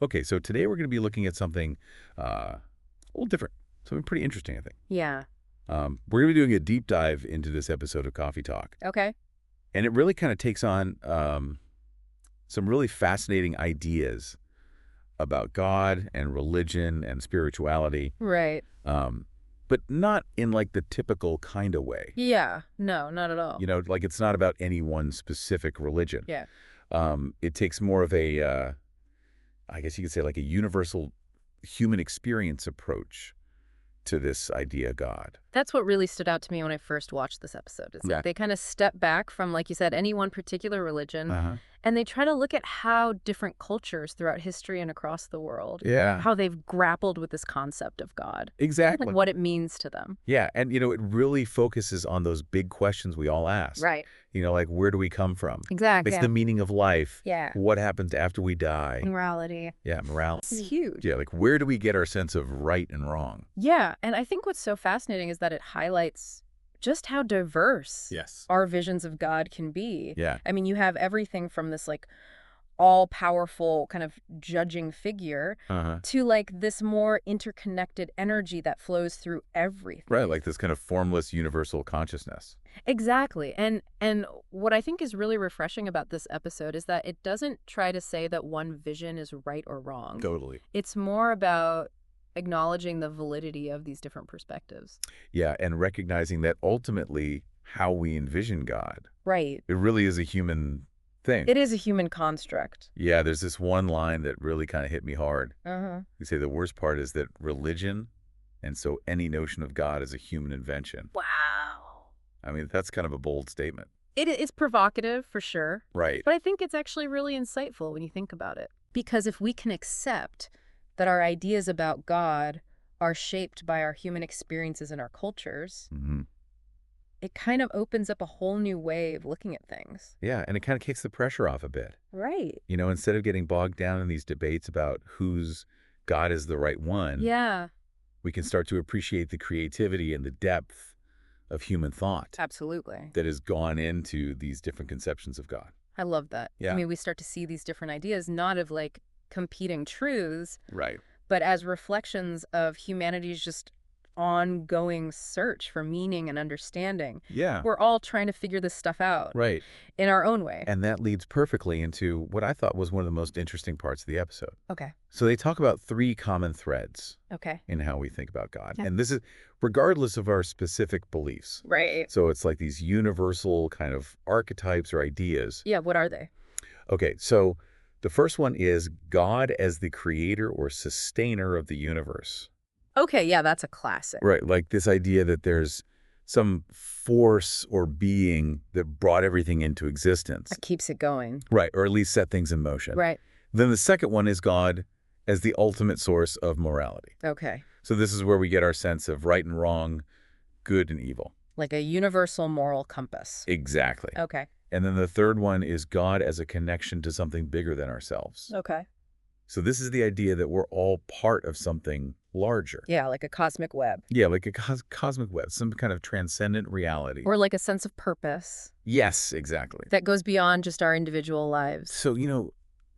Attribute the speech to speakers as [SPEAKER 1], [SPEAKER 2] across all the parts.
[SPEAKER 1] Okay, so today we're going to be looking at something a little different, something pretty interesting, I think.
[SPEAKER 2] Yeah.
[SPEAKER 1] We're going to be doing a deep dive into this episode of Coffee Talk,
[SPEAKER 2] Okay.
[SPEAKER 1] and it really kind of takes on some really fascinating ideas about God and religion and spirituality,
[SPEAKER 2] Right.
[SPEAKER 1] um, but not in like the typical kind of way.
[SPEAKER 2] Yeah. No, not at all.
[SPEAKER 1] Like it's not about any one specific religion.
[SPEAKER 2] Yeah.
[SPEAKER 1] It takes more of a, I guess you could say like a universal human experience approach to this idea of God.
[SPEAKER 2] That's what really stood out to me when I first watched this episode. Is
[SPEAKER 1] Yeah.
[SPEAKER 2] that they kind of step back from, like you said, any one particular religion,
[SPEAKER 1] Uh-huh.
[SPEAKER 2] and they try to look at how different cultures throughout history and across the world,
[SPEAKER 1] Yeah,
[SPEAKER 2] how they've grappled with this concept of God,
[SPEAKER 1] exactly.
[SPEAKER 2] like what it means to them.
[SPEAKER 1] Yeah, and it really focuses on those big questions we all ask.
[SPEAKER 2] Right.
[SPEAKER 1] Like where do we come from?
[SPEAKER 2] Exactly.
[SPEAKER 1] It's the meaning of life.
[SPEAKER 2] Yeah.
[SPEAKER 1] What happens after we die?
[SPEAKER 2] Morality.
[SPEAKER 1] Yeah, morality.
[SPEAKER 2] It's huge.
[SPEAKER 1] Yeah, like where do we get our sense of right and wrong?
[SPEAKER 2] Yeah. And I think what's so fascinating is that it highlights just how diverse
[SPEAKER 1] Yes.
[SPEAKER 2] our visions of God can be.
[SPEAKER 1] Yeah.
[SPEAKER 2] I mean, you have everything from this like all-powerful kind of judging figure
[SPEAKER 1] Uh-huh.
[SPEAKER 2] to like this more interconnected energy that flows through everything.
[SPEAKER 1] Right, like this kind of formless universal consciousness.
[SPEAKER 2] Exactly. And what I think is really refreshing about this episode is that it doesn't try to say that one vision is right or wrong.
[SPEAKER 1] Totally.
[SPEAKER 2] It's more about acknowledging the validity of these different perspectives.
[SPEAKER 1] Yeah, and recognizing that ultimately how we envision God,
[SPEAKER 2] Right.
[SPEAKER 1] it really is a human thing.
[SPEAKER 2] It is a human construct.
[SPEAKER 1] Yeah, there's this one line that really kind of hit me hard.
[SPEAKER 2] Uh-huh.
[SPEAKER 1] You say the worst part is that religion, and so any notion of God is a human invention.
[SPEAKER 2] Wow.
[SPEAKER 1] I mean, that's kind of a bold statement.
[SPEAKER 2] It's provocative for sure.
[SPEAKER 1] Right.
[SPEAKER 2] But I think it's actually really insightful when you think about it. Because if we can accept that our ideas about God are shaped by our human experiences and our cultures,
[SPEAKER 1] Mm-hmm.
[SPEAKER 2] it kind of opens up a whole new way of looking at things.
[SPEAKER 1] Yeah, and it kind of takes the pressure off a bit.
[SPEAKER 2] Right.
[SPEAKER 1] Instead of getting bogged down in these debates about whose God is the right one,
[SPEAKER 2] Yeah,
[SPEAKER 1] we can start to appreciate the creativity and the depth of human thought
[SPEAKER 2] absolutely.
[SPEAKER 1] that has gone into these different conceptions of God.
[SPEAKER 2] I love that.
[SPEAKER 1] Yeah.
[SPEAKER 2] I mean, we start to see these different ideas not of like competing truths,
[SPEAKER 1] Right.
[SPEAKER 2] but as reflections of humanity's just ongoing search for meaning and understanding.
[SPEAKER 1] Yeah.
[SPEAKER 2] We're all trying to figure this stuff out
[SPEAKER 1] Right.
[SPEAKER 2] in our own way.
[SPEAKER 1] And that leads perfectly into what I thought was one of the most interesting parts of the episode.
[SPEAKER 2] Okay.
[SPEAKER 1] So they talk about three common threads
[SPEAKER 2] Okay.
[SPEAKER 1] in how we think about God.
[SPEAKER 2] Yeah.
[SPEAKER 1] And this is regardless of our specific beliefs.
[SPEAKER 2] Right.
[SPEAKER 1] So it's like these universal kind of archetypes or ideas.
[SPEAKER 2] Yeah, what are they?
[SPEAKER 1] Okay, so the first one is God as the creator or sustainer of the universe.
[SPEAKER 2] Okay, yeah, that's a classic.
[SPEAKER 1] Right, like this idea that there's some force or being that brought everything into existence.
[SPEAKER 2] That keeps it going.
[SPEAKER 1] Right, or at least set things in motion.
[SPEAKER 2] Right.
[SPEAKER 1] Then the second one is God as the ultimate source of morality.
[SPEAKER 2] Okay.
[SPEAKER 1] So this is where we get our sense of right and wrong, good and evil.
[SPEAKER 2] Like a universal moral compass.
[SPEAKER 1] Exactly.
[SPEAKER 2] Okay.
[SPEAKER 1] And then the third one is God as a connection to something bigger than ourselves.
[SPEAKER 2] Okay.
[SPEAKER 1] So this is the idea that we're all part of something larger.
[SPEAKER 2] Yeah, like a cosmic web.
[SPEAKER 1] Yeah, like a cosmic web, some kind of transcendent reality.
[SPEAKER 2] Or like a sense of purpose
[SPEAKER 1] Yes, exactly.
[SPEAKER 2] that goes beyond just our individual lives.
[SPEAKER 1] So,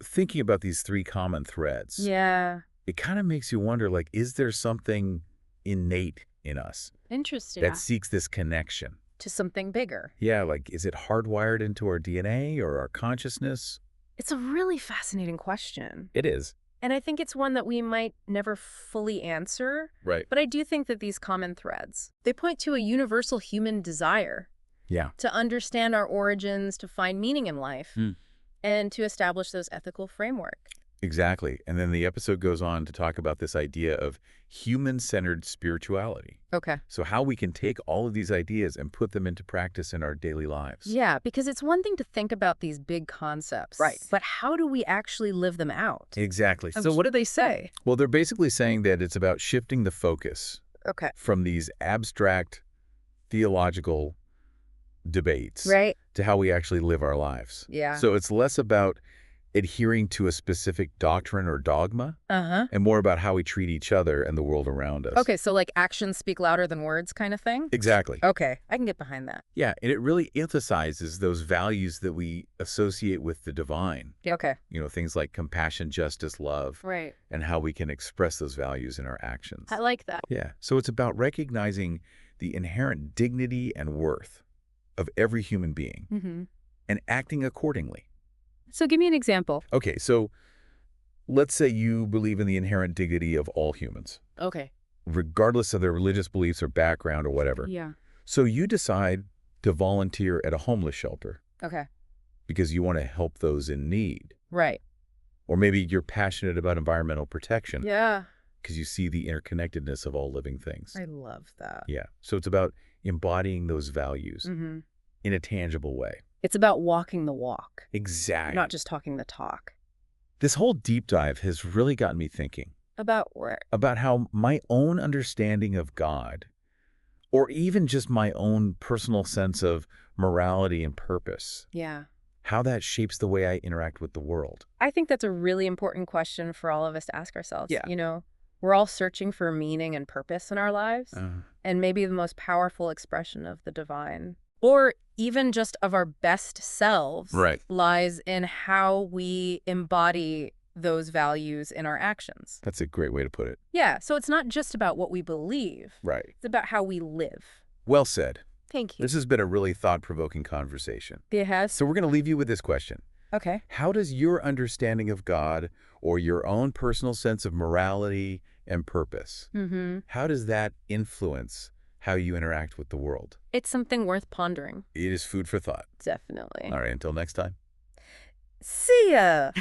[SPEAKER 1] thinking about these three common threads,
[SPEAKER 2] Yeah.
[SPEAKER 1] it kind of makes you wonder, like, is there something innate in us
[SPEAKER 2] Interesting.
[SPEAKER 1] that seeks this connection?
[SPEAKER 2] To something bigger.
[SPEAKER 1] Yeah, like, is it hardwired into our DNA or our consciousness?
[SPEAKER 2] It's a really fascinating question.
[SPEAKER 1] It is.
[SPEAKER 2] And I think it's one that we might never fully answer.
[SPEAKER 1] Right.
[SPEAKER 2] But I do think that these common threads, they point to a universal human desire
[SPEAKER 1] Yeah.
[SPEAKER 2] to understand our origins, to find meaning in life, and to establish those ethical framework.
[SPEAKER 1] Exactly. And then the episode goes on to talk about this idea of human-centered spirituality.
[SPEAKER 2] Okay.
[SPEAKER 1] So how we can take all of these ideas and put them into practice in our daily lives.
[SPEAKER 2] Yeah, because it's one thing to think about these big concepts.
[SPEAKER 1] Right.
[SPEAKER 2] But how do we actually live them out?
[SPEAKER 1] Exactly.
[SPEAKER 2] So what do they say?
[SPEAKER 1] Well, they're basically saying that it's about shifting the focus
[SPEAKER 2] Okay.
[SPEAKER 1] from these abstract theological debates
[SPEAKER 2] Right?
[SPEAKER 1] to how we actually live our lives.
[SPEAKER 2] Yeah.
[SPEAKER 1] So it's less about adhering to a specific doctrine or dogma,
[SPEAKER 2] Uh-huh.
[SPEAKER 1] and more about how we treat each other and the world around us.
[SPEAKER 2] Okay, so like actions speak louder than words kind of thing?
[SPEAKER 1] Exactly.
[SPEAKER 2] Okay, I can get behind that.
[SPEAKER 1] Yeah, and it really emphasizes those values that we associate with the divine.
[SPEAKER 2] Yeah, okay.
[SPEAKER 1] Things like compassion, justice, love,
[SPEAKER 2] Right.
[SPEAKER 1] and how we can express those values in our actions.
[SPEAKER 2] I like that.
[SPEAKER 1] Yeah, so it's about recognizing the inherent dignity and worth of every human being
[SPEAKER 2] Mm-hmm.
[SPEAKER 1] and acting accordingly.
[SPEAKER 2] So give me an example.
[SPEAKER 1] Okay, so let's say you believe in the inherent dignity of all humans,
[SPEAKER 2] Okay.
[SPEAKER 1] regardless of their religious beliefs or background or whatever.
[SPEAKER 2] Yeah.
[SPEAKER 1] So you decide to volunteer at a homeless shelter
[SPEAKER 2] Okay.
[SPEAKER 1] because you want to help those in need.
[SPEAKER 2] Right.
[SPEAKER 1] Or maybe you're passionate about environmental protection
[SPEAKER 2] Yeah.
[SPEAKER 1] because you see the interconnectedness of all living things.
[SPEAKER 2] I love that.
[SPEAKER 1] Yeah, so it's about embodying those values
[SPEAKER 2] Mm-hmm.
[SPEAKER 1] in a tangible way.
[SPEAKER 2] It's about walking the walk,
[SPEAKER 1] Exactly.
[SPEAKER 2] not just talking the talk.
[SPEAKER 1] This whole deep dive has really gotten me thinking
[SPEAKER 2] About where?
[SPEAKER 1] about how my own understanding of God, or even just my own personal sense of morality and purpose,
[SPEAKER 2] Yeah.
[SPEAKER 1] how that shapes the way I interact with the world.
[SPEAKER 2] I think that's a really important question for all of us to ask ourselves.
[SPEAKER 1] Yeah.
[SPEAKER 2] We're all searching for meaning and purpose in our lives, and maybe the most powerful expression of the divine, or even just of our best selves,
[SPEAKER 1] Right.
[SPEAKER 2] lies in how we embody those values in our actions.
[SPEAKER 1] That's a great way to put it.
[SPEAKER 2] Yeah, so it's not just about what we believe.
[SPEAKER 1] Right.
[SPEAKER 2] It's about how we live.
[SPEAKER 1] Well said.
[SPEAKER 2] Thank you.
[SPEAKER 1] This has been a really thought-provoking conversation.
[SPEAKER 2] It has?
[SPEAKER 1] So we're going to leave you with this question.
[SPEAKER 2] Okay.
[SPEAKER 1] How does your understanding of God or your own personal sense of morality and purpose,
[SPEAKER 2] Mm-hmm.
[SPEAKER 1] how does that influence how you interact with the world?
[SPEAKER 2] It's something worth pondering.
[SPEAKER 1] It is food for thought.
[SPEAKER 2] Definitely.
[SPEAKER 1] All right, until next time.
[SPEAKER 2] See ya!